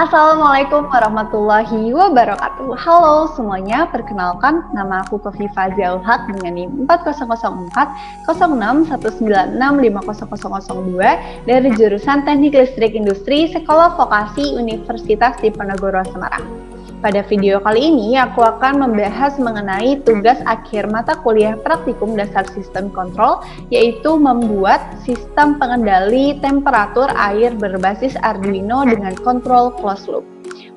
Assalamualaikum warahmatullahi wabarakatuh. Halo semuanya, perkenalkan nama aku Kofifa Ziaulhaq dengan NIM 4004 0619650002 dari jurusan Teknik Listrik Industri Sekolah Vokasi Universitas Diponegoro Semarang. Pada video kali ini, aku akan membahas mengenai tugas akhir mata kuliah praktikum dasar sistem kontrol, yaitu membuat sistem pengendali temperatur air berbasis Arduino dengan kontrol closed loop.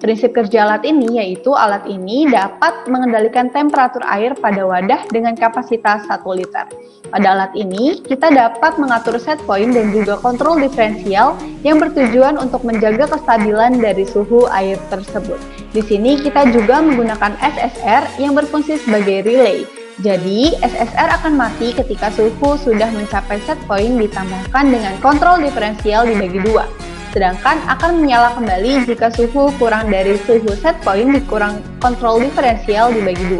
Prinsip kerja alat ini yaitu alat ini dapat mengendalikan temperatur air pada wadah dengan kapasitas 1 liter. Pada alat ini, kita dapat mengatur set point dan juga kontrol diferensial yang bertujuan untuk menjaga kestabilan dari suhu air tersebut. Di sini kita juga menggunakan SSR yang berfungsi sebagai relay. Jadi, SSR akan mati ketika suhu sudah mencapai set point ditambahkan dengan kontrol diferensial dibagi 2. Sedangkan akan menyala kembali jika suhu kurang dari suhu set point dikurang kontrol diferensial dibagi 2.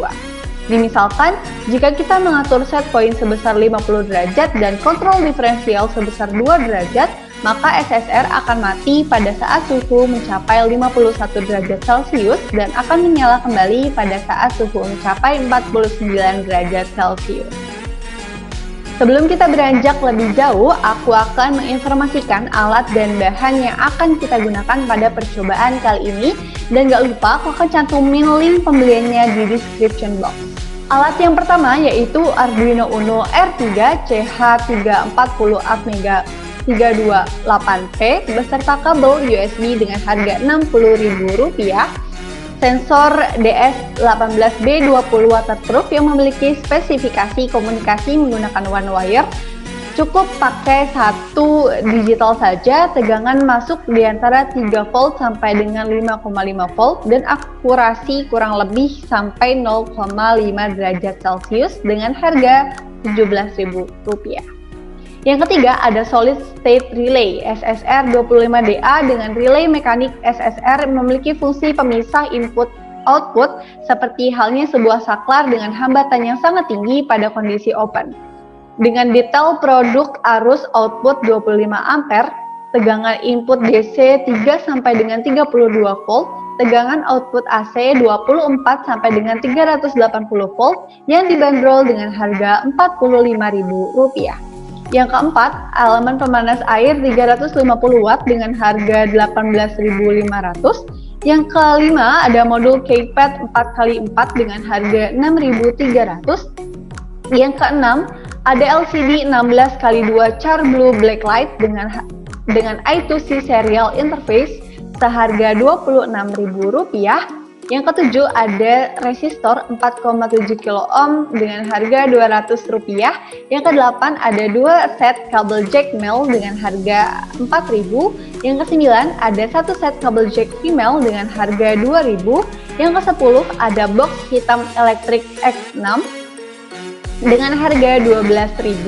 Misalkan, jika kita mengatur set point sebesar 50 derajat dan kontrol diferensial sebesar 2 derajat, maka SSR akan mati pada saat suhu mencapai 51 derajat Celcius dan akan menyala kembali pada saat suhu mencapai 49 derajat Celcius. Sebelum kita beranjak lebih jauh, aku akan menginformasikan alat dan bahan yang akan kita gunakan pada percobaan kali ini. Dan gak lupa, aku akan cantumin link pembeliannya di description box. Alat yang pertama yaitu Arduino Uno R3 CH340 Atmega 328P beserta kabel USB dengan harga Rp60.000. Sensor DS18B20 waterproof yang memiliki spesifikasi komunikasi menggunakan one wire. Cukup pakai satu digital saja, tegangan masuk di antara 3 volt sampai dengan 5,5 volt dan akurasi kurang lebih sampai 0,5 derajat Celcius dengan harga Rp17.000. Yang ketiga ada Solid State Relay SSR 25DA dengan relay mekanik. SSR memiliki fungsi pemisah input-output seperti halnya sebuah saklar dengan hambatan yang sangat tinggi pada kondisi open. Dengan detail produk arus output 25 ampere, tegangan input DC 3 sampai dengan 32 volt, tegangan output AC 24 sampai dengan 380 volt yang dibanderol dengan harga Rp45.000. Yang keempat, elemen pemanas air 350 watt dengan harga Rp18.500. Yang kelima, ada modul keypad 4x4 dengan harga Rp6.300. Yang keenam, ada LCD 16x2 Char Blue Blacklight dengan I2C serial interface seharga Rp26.000. Yang ketujuh ada resistor 4,7 kilo ohm dengan harga Rp200. Yang kedelapan ada 2 set kabel jack male dengan harga Rp4.000. Yang kesembilan ada 1 set kabel jack female dengan harga Rp2.000. Yang kesepuluh ada box hitam elektrik X6 dengan harga Rp12.000.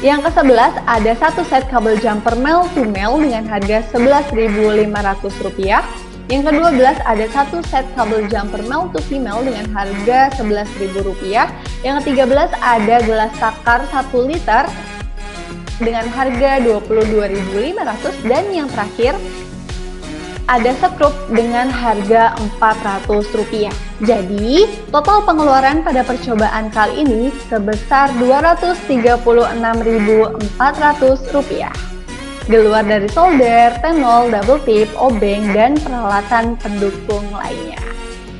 Yang ke-11 ada 1 set kabel jumper male to male dengan harga Rp11.500. Yang ke-12 ada 1 set kabel jumper male to female dengan harga Rp11.000. Yang ke-13 ada gelas takar 1 liter dengan harga Rp22.500. Dan yang terakhir ada skrup dengan harga Rp400. Jadi, total pengeluaran pada percobaan kali ini sebesar Rp236.400. Di luar dari solder, tenol, double tip, obeng, dan peralatan pendukung lainnya.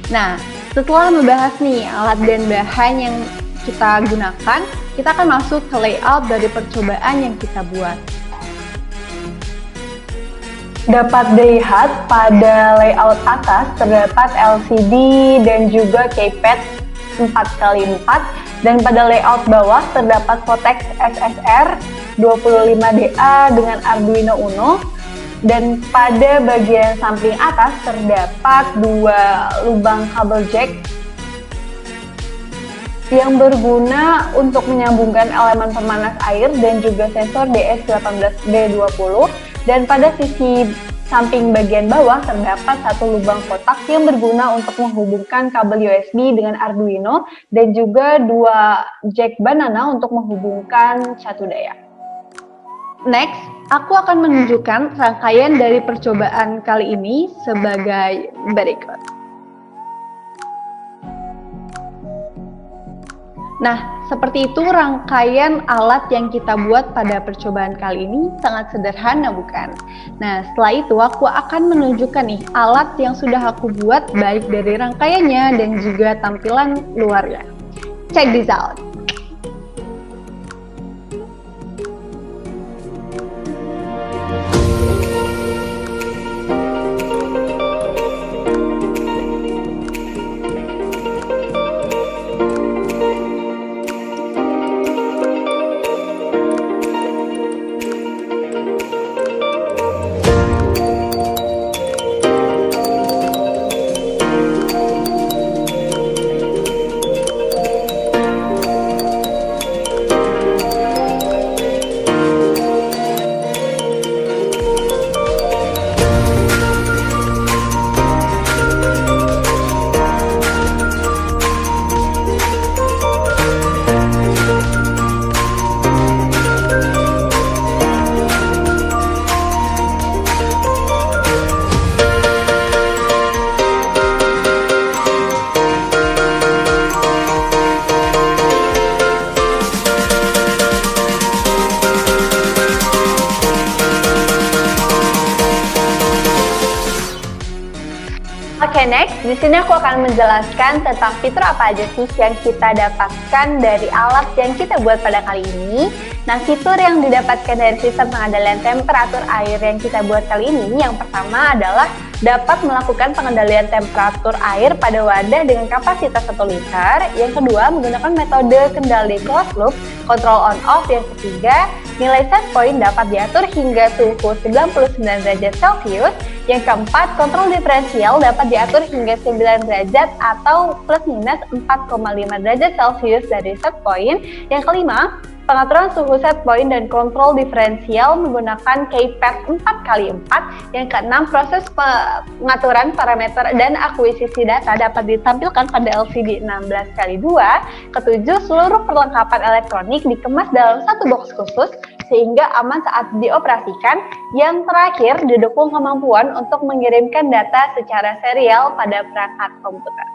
Nah, setelah membahas nih alat dan bahan yang kita gunakan, kita akan masuk ke layout dari percobaan yang kita buat. Dapat dilihat pada layout atas terdapat LCD dan juga keypad 4x4, dan pada layout bawah terdapat Votex SSR 25DA dengan Arduino Uno, dan pada bagian samping atas terdapat 2 lubang kabel jack yang berguna untuk menyambungkan elemen pemanas air dan juga sensor DS18B20, dan pada sisi samping bagian bawah terdapat 1 lubang kotak yang berguna untuk menghubungkan kabel USB dengan Arduino dan juga 2 jack banana untuk menghubungkan catu daya. Next, aku akan menunjukkan rangkaian dari percobaan kali ini sebagai berikut. Nah, seperti itu rangkaian alat yang kita buat pada percobaan kali ini, sangat sederhana bukan? Nah, setelah itu aku akan menunjukkan nih alat yang sudah aku buat baik dari rangkaiannya dan juga tampilan luarnya. Check this out! Oke, next, di sini aku akan menjelaskan tentang fitur apa aja sih yang kita dapatkan dari alat yang kita buat pada kali ini. Nah, fitur yang didapatkan dari sistem pengendalian temperatur air yang kita buat kali ini, yang pertama adalah dapat melakukan pengendalian temperatur air pada wadah dengan kapasitas 1 liter. Yang kedua, menggunakan metode kendali closed loop, control on off. Yang ketiga, nilai set point dapat diatur hingga suhu 99 derajat Celcius. Yang keempat, kontrol diferensial dapat diatur hingga 9 derajat atau plus minus 4,5 derajat Celcius dari set point. Yang kelima, pengaturan suhu set point dan kontrol diferensial menggunakan keypad 4x4. Yang keenam, proses pengaturan parameter dan akuisisi data dapat ditampilkan pada LCD 16x2. Ketujuh, seluruh perlengkapan elektronik dikemas dalam satu box khusus sehingga aman saat dioperasikan. Yang terakhir, didukung kemampuan untuk mengirimkan data secara serial pada perangkat komputer.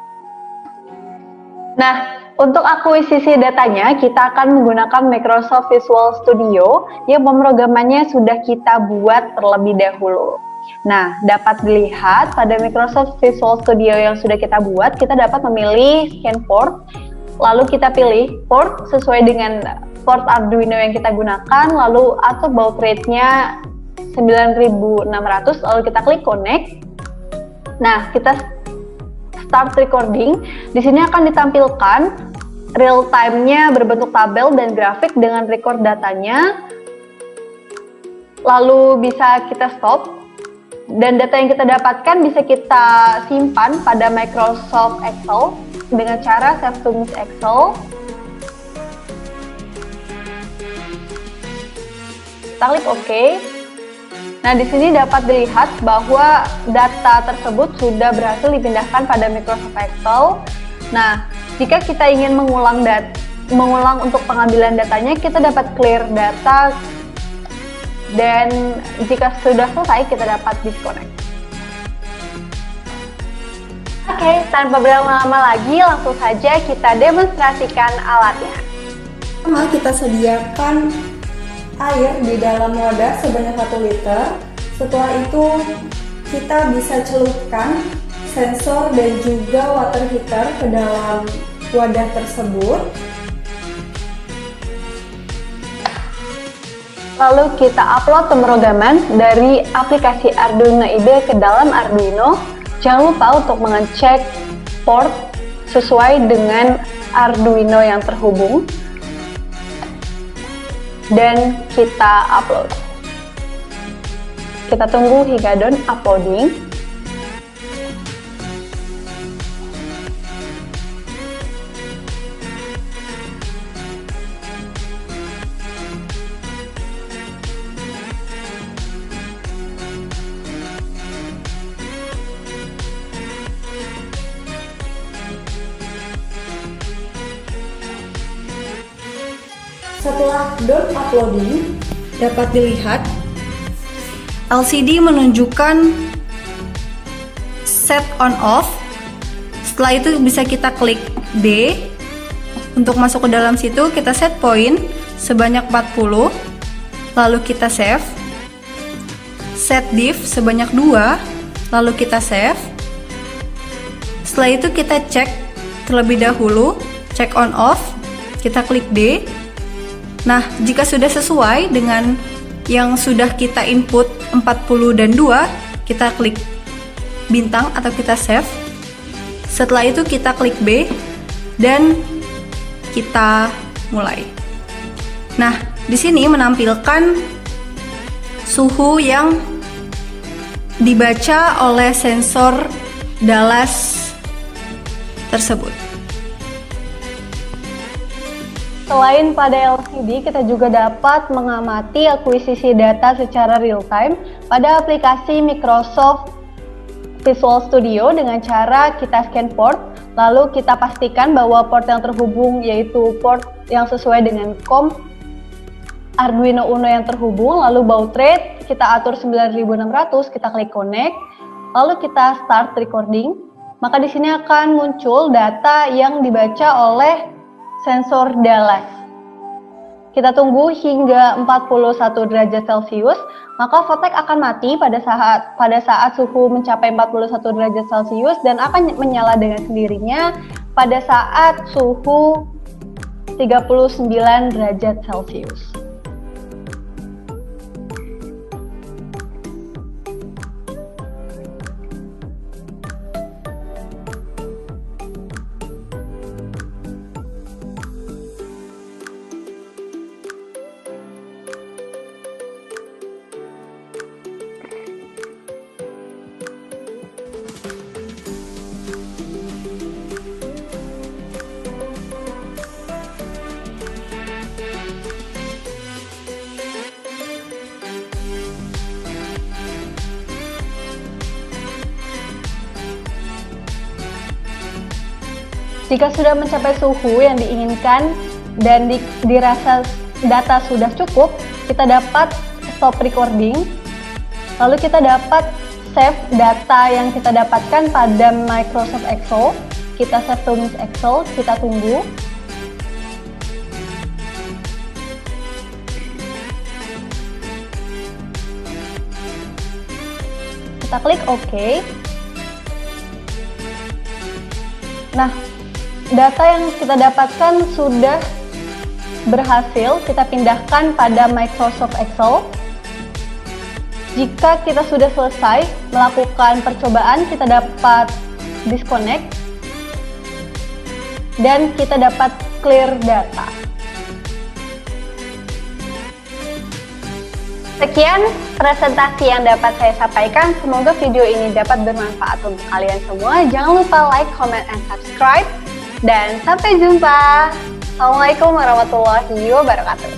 Nah, untuk akuisisi datanya, kita akan menggunakan Microsoft Visual Studio yang pemrogramannya sudah kita buat terlebih dahulu. Nah, dapat dilihat pada Microsoft Visual Studio yang sudah kita buat, kita dapat memilih scan port, lalu kita pilih port sesuai dengan port Arduino yang kita gunakan, lalu atur baud rate-nya 9600, lalu kita klik connect. Nah, kita start recording. Di sini akan ditampilkan real time-nya berbentuk tabel dan grafik dengan record datanya. Lalu bisa kita stop. Dan data yang kita dapatkan bisa kita simpan pada Microsoft Excel dengan cara save to Excel. Kita klik OK. Nah, di sini dapat dilihat bahwa data tersebut sudah berhasil dipindahkan pada Microsoft Excel. Nah, jika kita ingin mengulang untuk pengambilan datanya, kita dapat clear data, dan jika sudah selesai, kita dapat disconnect. Oke, tanpa berlama-lama lagi, langsung saja kita demonstrasikan alatnya. Pertama, kita sediakan air di dalam wadah sebanyak 1 liter. Setelah itu kita bisa celupkan sensor dan juga water heater ke dalam wadah tersebut. Lalu kita upload pemrograman dari aplikasi Arduino IDE ke dalam Arduino. Jangan lupa untuk mengecek port sesuai dengan Arduino yang terhubung. Dan kita upload. Kita tunggu hingga done uploading. Setelah done uploading, dapat dilihat, LCD menunjukkan set on off. Setelah itu bisa kita klik D. Untuk masuk ke dalam situ kita set point sebanyak 40, lalu kita save. Set diff sebanyak 2, lalu kita save. Setelah itu kita cek terlebih dahulu, check on off, kita klik D. Nah, jika sudah sesuai dengan yang sudah kita input 40 dan 2, kita klik bintang atau kita save. Setelah itu kita klik B dan kita mulai. Nah, di sini menampilkan suhu yang dibaca oleh sensor Dallas tersebut. Selain pada LCD, kita juga dapat mengamati akuisisi data secara real time pada aplikasi Microsoft Visual Studio dengan cara kita scan port, lalu kita pastikan bahwa port yang terhubung yaitu port yang sesuai dengan COM Arduino Uno yang terhubung, lalu baud rate kita atur 9600, kita klik connect, lalu kita start recording. Maka di sini akan muncul data yang dibaca oleh sensor Dallas. Kita tunggu hingga 41 derajat Celcius, maka Votek akan mati pada saat suhu mencapai 41 derajat Celcius dan akan menyala dengan sendirinya pada saat suhu 39 derajat Celcius. Jika sudah mencapai suhu yang diinginkan dan dirasa data sudah cukup, kita dapat stop recording. Lalu kita dapat save data yang kita dapatkan pada Microsoft Excel. Kita save to Excel, kita tunggu. Kita klik OK. Nah, data yang kita dapatkan sudah berhasil kita pindahkan pada Microsoft Excel. Jika kita sudah selesai melakukan percobaan, kita dapat disconnect dan kita dapat clear data. Sekian presentasi yang dapat saya sampaikan. Semoga video ini dapat bermanfaat untuk kalian semua. Jangan lupa like, comment, and subscribe. Dan sampai jumpa. Assalamualaikum warahmatullahi wabarakatuh.